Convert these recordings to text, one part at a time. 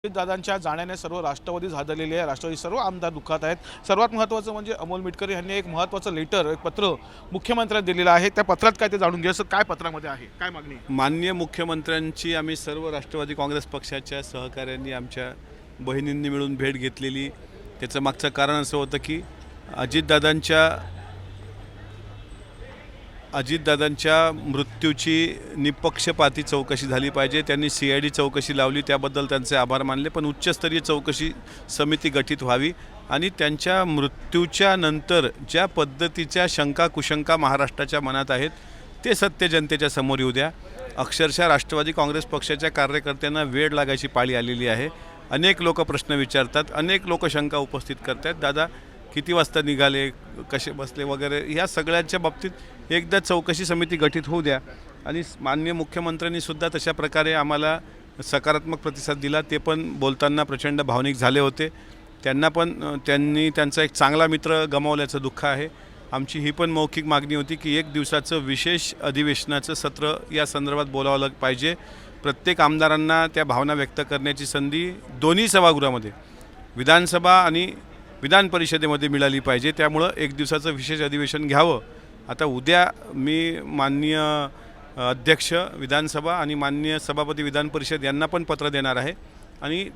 दादांच्या जाण्याने सर्व राष्ट्रवादी हादरलेली आहे। राष्ट्रवादी सर्व आमदार दुःखात आहेत। सर्वात महत्त्वाचं म्हणजे अमोल मिटकरी यांनी एक महत्त्वाचं लेटर, एक पत्र मुख्यमंत्र्यांना दिलेलं आहे। त्या पत्रात काय ते जाणून घ्या। काय पत्रामध्ये आहे, काय मागणी आहे? माननीय मुख्यमंत्र्यांची आम्ही सर्व राष्ट्रवादी काँग्रेस पक्षाच्या सहकाऱ्यांनी आमच्या बहिणींनी मिळून भेट घेतलेली। त्याचं मागचं कारण असं होतं की अजितदादांच्या मृत्यूची निपक्षपाती चौकशी झाली पाहिजे। त्यांनी CID चौकशी लावली, त्याबद्दल त्यांचे आभार मानले। पण उच्चस्तरीय चौकशी समिती गठीत व्हावी आणि त्यांच्या मृत्यूच्या नंतर ज्या पद्धतीच्या शंका कुशंका महाराष्ट्राच्या मनात आहेत ते सत्य जनतेच्या समोर येऊ द्या। अक्षरशः राष्ट्रवादी काँग्रेस पक्षाच्या कार्यकर्त्यांना वेळ लागायची पाळी आलेली आहे। अनेक लोक प्रश्न विचारतात, अनेक लोक शंका उपस्थित करतात। दादा किती वाजता निघाले, कसे बसले वगैरे ह्या सगळ्यांच्या बाबतीत एकदा चौकशी समिती गठीत होऊ द्या। आणि माननीय मुख्यमंत्र्यांनी सुद्धा तशा प्रकारे आम्हाला सकारात्मक प्रतिसाद दिला। ते पण बोलताना प्रचंड भावनिक झाले होते। त्यांनी त्यांचा एक चांगला मित्र गमावल्याचं दुःख आहे। आमची ही पण मौखिक मागणी होती की एक दिवसाचं विशेष अधिवेशनाचं सत्र या संदर्भात बोलावलं पाहिजे। प्रत्येक आमदारांना त्या भावना व्यक्त करण्याची संधी दोन्ही सभागृहामध्ये, विधानसभा आणि विधान परिषदेमध्ये मिळाली पाहिजे। त्यामुळं एक दिवसाचं विशेष अधिवेशन घ्यावं। आता उद्या मी माननीय अध्यक्ष विधानसभा आणि माननीय सभापती विधान परिषद यांना पण पत्र देणार आहे। आणि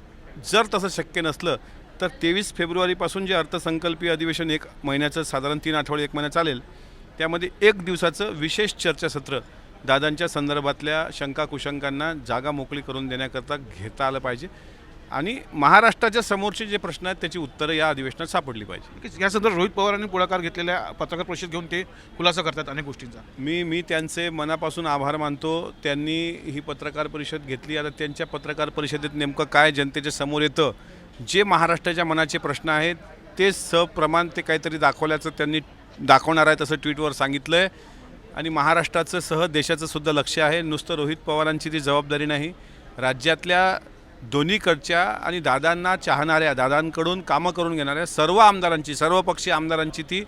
जर तसं शक्य नसलं तर 23 फेब्रुवारीपासून जे अर्थसंकल्पीय अधिवेशन 1 महिन्याचं, साधारण 3 आठवडे 1 महिना चालेल, त्यामध्ये एक दिवसाचं विशेष चर्चासत्र दादांच्या संदर्भातल्या शंका कुशंकांना जागा मोकळी करून देण्याकरता घेता आलं पाहिजे। आणि महाराष्ट्राच्या समोरचे जे प्रश्न आहेत त्याची उत्तरं या अधिवेशनात सापडली पाहिजे। या संदर्भात रोहित पवारांनी पुढाकार घेतलेल्या पत्रकार परिषद घेऊन ते खुलासा करतात अनेक गोष्टींचा। मी त्यांचे मनापासून आभार मानतो। त्यांनी ही पत्रकार परिषद घेतली। आता त्यांच्या पत्रकार परिषदेत नेमकं काय जनतेच्या समोर येतं, जे महाराष्ट्राच्या मनाचे प्रश्न आहेत ते सप्रमाण ते काहीतरी दाखवल्याचं त्यांनी दाखवणार आहे तसं ट्विटवर सांगितलं आहे। आणि महाराष्ट्राचं सह देशाचं सुद्धा लक्ष आहे। नुसतं रोहित पवारांची ती जबाबदारी नाही, राज्यातल्या दोन्हीकडच्या आणि दादांना चाहणाऱ्या, दादांकडून कामं करून घेणाऱ्या सर्व आमदारांची, सर्वपक्षीय आमदारांची ती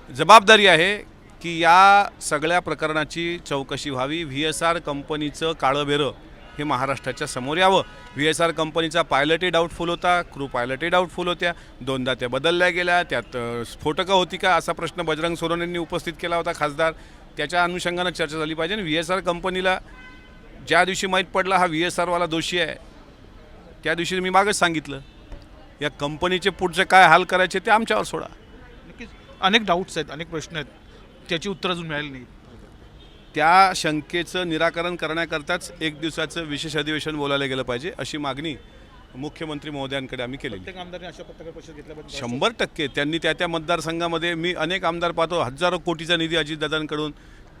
जबाबदारी आहे की या सगळ्या प्रकरणाची चौकशी व्हावी। VSR कंपनीचं काळं बेरं हे महाराष्ट्राच्या समोर यावं। VSR कंपनीचा पायलटही डाऊटफुल होता, क्रू पायलटही डाऊटफुल होत्या, 2दा त्या बदलल्या गेल्या, त्यात स्फोटकं होती का असा प्रश्न बजरंग सोनवणेंनी उपस्थित केला होता, खासदार। त्याच्या अनुषंगानं चर्चा झाली पाहिजे। आणि VSR कंपनीला ज्या दिवशी माहीत पडला हा VSRवाला दोषी आहे, त्या दिवशी मी मागच सांगितलं या कंपनीचे पुढचे काय हाल करायचे ते आमच्यावर सोडा। नक्कीच अनेक डाऊट्स आहेत, अनेक प्रश्न आहेत, त्याची उत्तरं अजून मिळाली नाही। त्या शंकेचं निराकरण करण्याकरताच एक दिवसाचं विशेष अधिवेशन बोलायला गेलं पाहिजे अशी मागणी मुख्यमंत्री महोदयांकडे आम्ही केली। प्रत्येक आमदारांनी अशा पत्रकार परिषद घेतल्या पाहिजे। 100% त्यांनी त्या मतदारसंघामध्ये, मी अनेक आमदार पाहतो, हजारो कोटीचा निधी अजितदादांकडून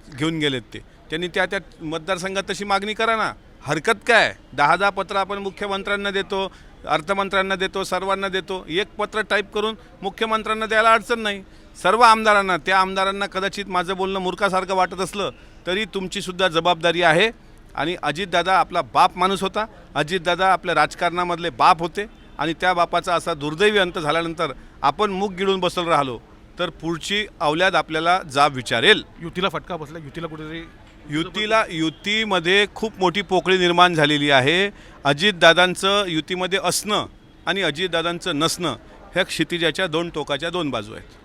घेऊन गेलेत त्यांनी त्या मतदारसंघात तशी मागणी करा ना, हरकत काय? 10 पत्र आपण मुख्यमंत्र्यांना देतो, अर्थमंत्र्यांना देतो, सर्वांना देतो। एक पत्र टाईप करून मुख्यमंत्र्यांना द्यायला अडचण नाही। सर्व आमदारांना, त्या आमदारांना कदाचित माझं बोलणं मूर्खासारखं वाटत असलं तरी तुमचीसुद्धा जबाबदारी आहे। आणि अजितदादा आपला बाप माणूस होता, अजितदादा आपल्या राजकारणामधले बाप होते। आणि त्या बापाचा असा दुर्दैवी अंत झाल्यानंतर आपण मुख गिळून बसलो राहिलो तर पुढची अवलाद आपल्याला जाब विचारेल। युतीला फटका बसला, युतीला कुठेतरी युतीमध्ये खूप मोठी पोकळी निर्माण झालेली आहे। अजितदादांचं युतीमध्ये असणं आणि अजितदादांचं नसणं ह्या क्षितिजाच्या 2 टोकाच्या 2 बाजू आहेत।